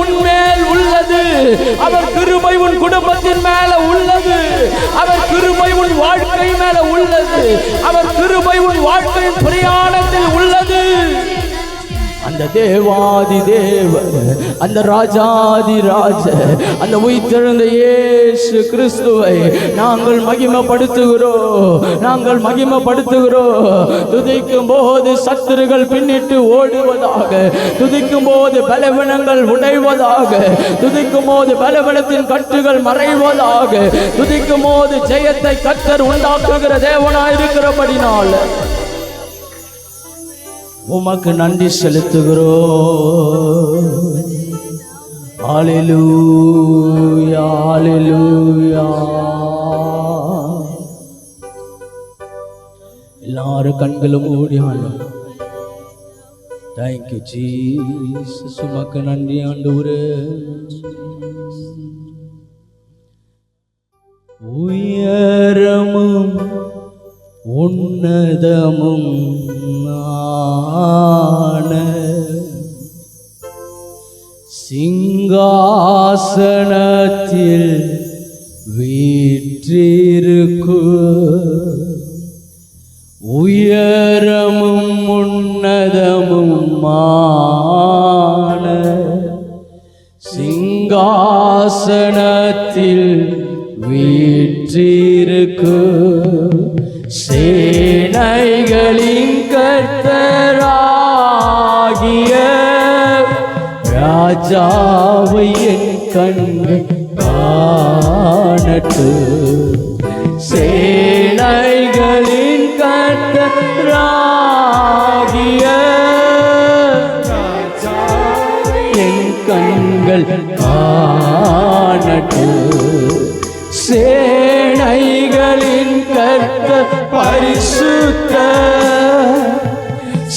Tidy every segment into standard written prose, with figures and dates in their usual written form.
உன்மேல் உள்ளது. அவர் கிருபை உன் குடும்பத்தின் மேல உள்ளது. அவர் கிருபை உன் வாழ்க்கை மேல உள்ளது. அவர் கிருபை உன் வாழ்க்கையின் பிரயாணத்தில் உள்ளது. அந்த தேவாதி தேவன், அந்த ராஜாதி ராஜ, அந்த உயிர்த்தெழுந்த இயேசு கிறிஸ்துவை நாங்கள் மகிமைப்படுத்துகிறோம். நாங்கள் மகிமைப்படுத்துகிறோம். துதிக்கும் போது சத்துருகள் பின்னிட்டு ஓடுவதாக, துதிக்கும் போது பலவீனங்கள் உடைவதாக, துதிக்கும் போது பலவீனத்தின் கட்டுகள் மறைவதாக, துதிக்கும் போது ஜெயத்தை கர்த்தர் உண்டாக்குகிற தேவனாயிருக்கிறபடினால உமக்கு நன்றி செலுத்துகிறோம். ஹல்லேலூயா, ஹல்லேலூயா. எல்லாரும் கண்களும் மூடியாலும் தேங்க்யூ ஜீசஸ். உமக்கு நன்றி ஆண்டவரே. உயரமும் உன்னதமும் சிங்காசனத்தில் வீற்றிருக்கு. உயரமும் உன்னதமுமான சிங்காசனத்தில் வீற்றிருக்கு. சேனைகளின் கர்த்தராகிய ராஜாவை என் கண்கள் காணட்டும். சேனைகளின் கர்த்தராகிய ராஜாவை என் கண்கள் காணட்டும். சேனைகளின் கர்த்தர் பரிசுத்தர்.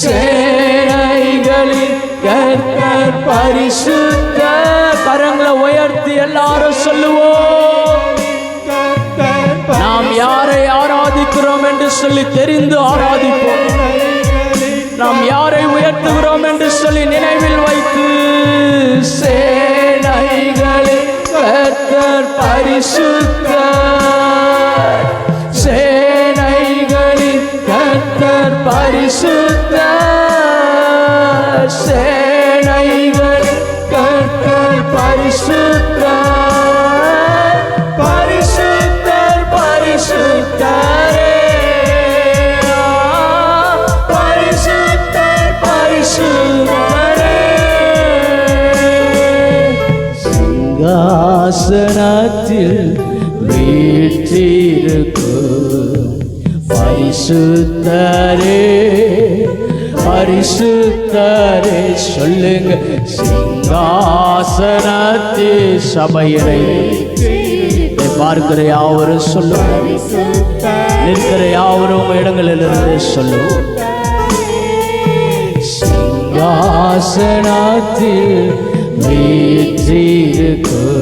சேனைகளின் கர்த்தர் பரிசுத்தர். கரங்களை உயர்த்தி எல்லாரும் சொல்லுவோம். நாம் யாரை ஆராதிக்கிறோம் என்று சொல்லி தெரிந்து ஆராதிப்போம். நாம் யாரை உயர்த்துகிறோம் என்று சொல்லி நினைவில் வைத்து, சேனைகளின் கர்த்தர் பரிசுத்தர். சேனைகளின் கர்த்தர் பரிசுத்தர். சேனைகளின் கர்த்தர் பரிசுத்தர். பரிசுத்தர் பரிசுத்தரே, பரிசுத்தர் பரிசுத்தரே. சிங்காசனத்தில் வீற்றிருக்கும் பரிசுத்தரே, பரிசுத்தரே. சொல்லுங்க. சிங்காசனத்தில் சபையரை பார்க்கிற யாவரும் சொல்லுங்க. நிற்கிற யாவரும் இடங்களிலிருந்து சொல்லுவோம். சிங்காசனத்தில் வீற்றிருக்கும்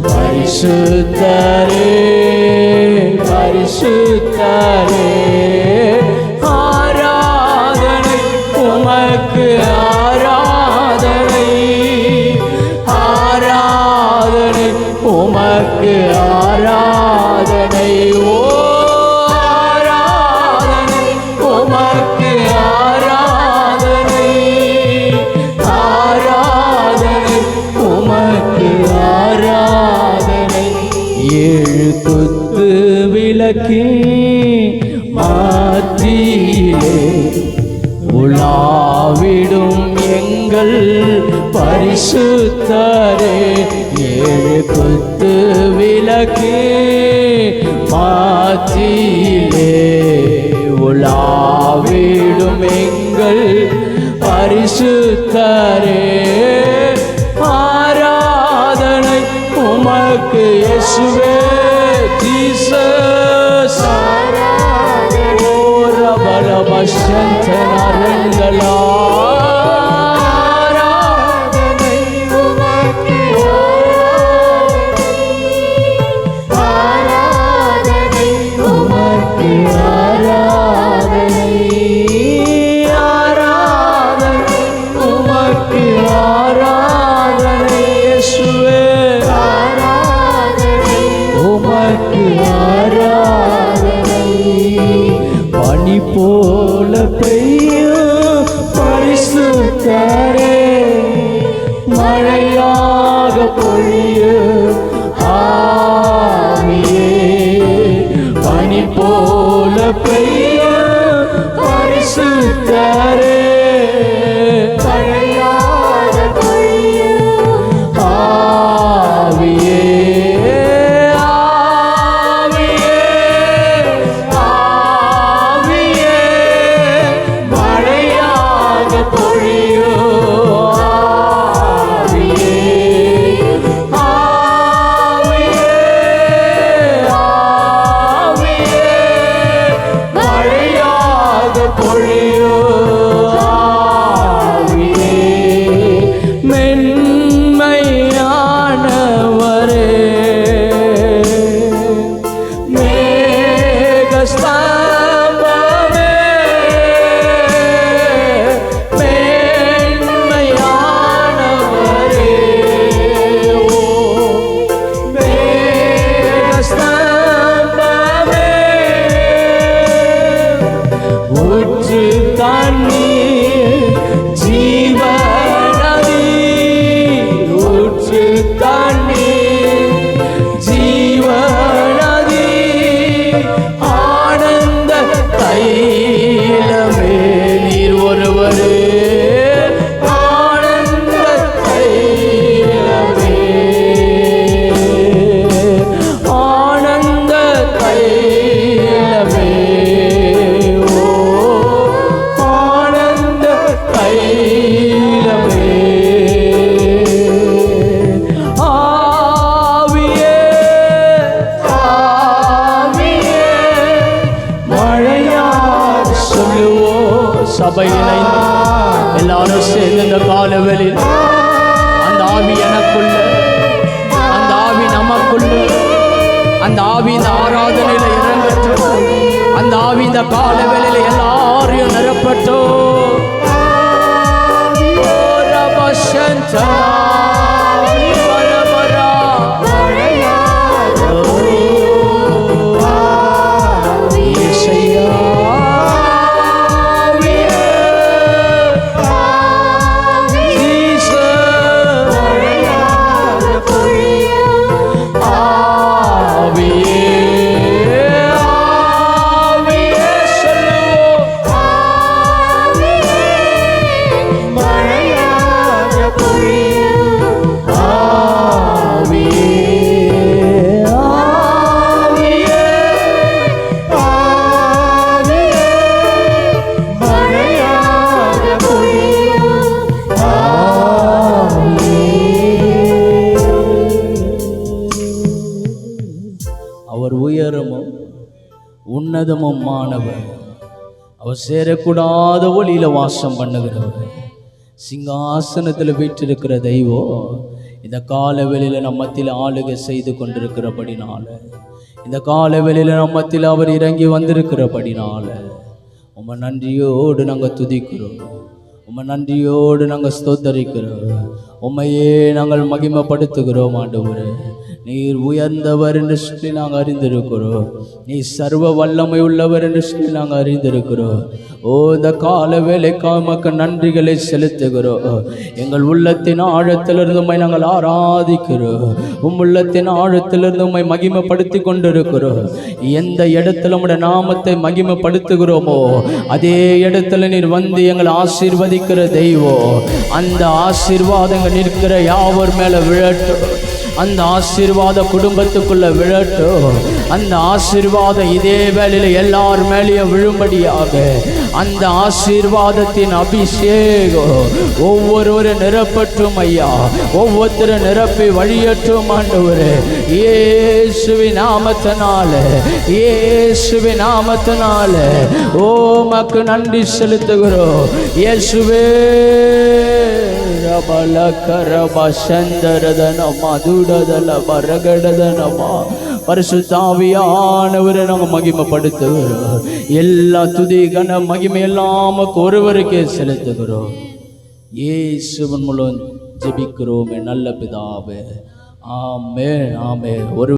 பரிசுத்தரே, பரிசுத்தரே. ஆராதனை உமக்கு, ஆராதனை, ஆராதனை உமக்கு, ஆராதனை. ஓ ஆராதனை உமக்கு, ஆராதனை, ஆராதனை உமக்கு, ஆராதனை. ஏழு குத்து விளக்கி மாத்தியிலே உலாவிடும் எங்கள் பரிசுத்தரே. ஏழு குத்து விளக்கி மாத்தியிலே உலாவிடும் எங்கள் பரிசுத்தரே. ஆராதனை உமக்கு இயேசுவே, ஜீசஸ். ஓ ரபலபஷந்தனரங்களா. ஆராதனை உமக்கு, ஆராதனை உமக்கு, ஆராதனை, ஆராதனை உமக்கு, ஆராதனை. மழையாக பொழியும் ஆவியே, பனி போல பெய்யும் பரிசுத்தரே, மழையாக பொழியும் ஆவியே, சபை இணைந்து எல்லாரும் சேர்ந்து இந்த காலவெளியில் அந்த ஆவி எனக்குள்ள, அந்த ஆவி நமக்குள்ள, அந்த ஆவி இந்த ஆராதனையில இறங்கட்டும், அந்த ஆவி இந்த காலவெளியில எல்லாரையும் நிரப்பட்டும். அவர் உயரமும் உன்னதமும் மாணவர், அவர் சேரக்கூடாத ஒளியில வாசம் பண்ணுகிறவர், சிங்காசனத்தில் வீற்றிருக்கிற தெய்வம் இந்த காலவெளியில நம்மத்தில் ஆளுகை செய்து கொண்டிருக்கிறபடினால, இந்த காலவெளியில நம்மத்தில் அவர் இறங்கி வந்திருக்கிறபடினால உம்மை நன்றியோடு நாங்கள் துதிக்கிறோம், உம்மை நன்றியோடு நாங்கள் ஸ்தோத்தரிக்கிறோம், உம்மையே நாங்கள் மகிமைப்படுத்துகிறோம். ஆண்டவரே, நீர் உயர்ந்தவர் என்று சொல்லி நாங்கள் அறிந்திருக்கிறோம், நீ சர்வ வல்லமை உள்ளவர் என்று சொல்லி நாங்கள் அறிந்திருக்கிறோம். ஓ, இந்த கால வேலைக்காக உமக்கு நன்றிகளை செலுத்துகிறோம். எங்கள் உள்ளத்தின் ஆழத்திலிருந்து உம்மை நாங்கள் ஆராதிக்கிறோம், உள்ளத்தின் ஆழத்திலிருந்து உம்மை மகிமைப்படுத்தி கொண்டிருக்கிறோம். எந்த இடத்துல உம்முடைய நாமத்தை மகிமைப்படுத்துகிறோமோ அதே இடத்துல நீர் வந்து எங்களை ஆசீர்வதிக்கிற தெய்வம். அந்த ஆசீர்வாதங்கள் நிற்கிற யாவர் மேல விழட்டும், அந்த ஆசீர்வாத குடும்பத்துக்குள்ள விழட்டும், அந்த ஆசீர்வாதம் இதே வேளையில எல்லார் மேலேயும் விழும்படியாக அந்த ஆசீர்வாதத்தின் அபிஷேகம் ஒவ்வொருவரும் நிரப்பட்டும் ஐயா, ஒவ்வொருத்தரும் நிரப்பி வழியற்றும் ஆண்டவரே. இயேசுவின் நாமத்தினால, இயேசுவின் நாமத்தினால ஓ உமக்கு நன்றி செலுத்துகிறோம். இயேசுவே பரிசுத்தாவியானவரை நாங்கள் மகிமைப்படுத்துகிறோம். எல்லா துதி கன மகிமை எல்லாம் ஒருவருக்கே செலுத்துகிறோம். இயேசுவின் மூலம் ஜெபிக்கிறோம் நல்ல பிதாவே, ஆமென், ஆமென். ஒரு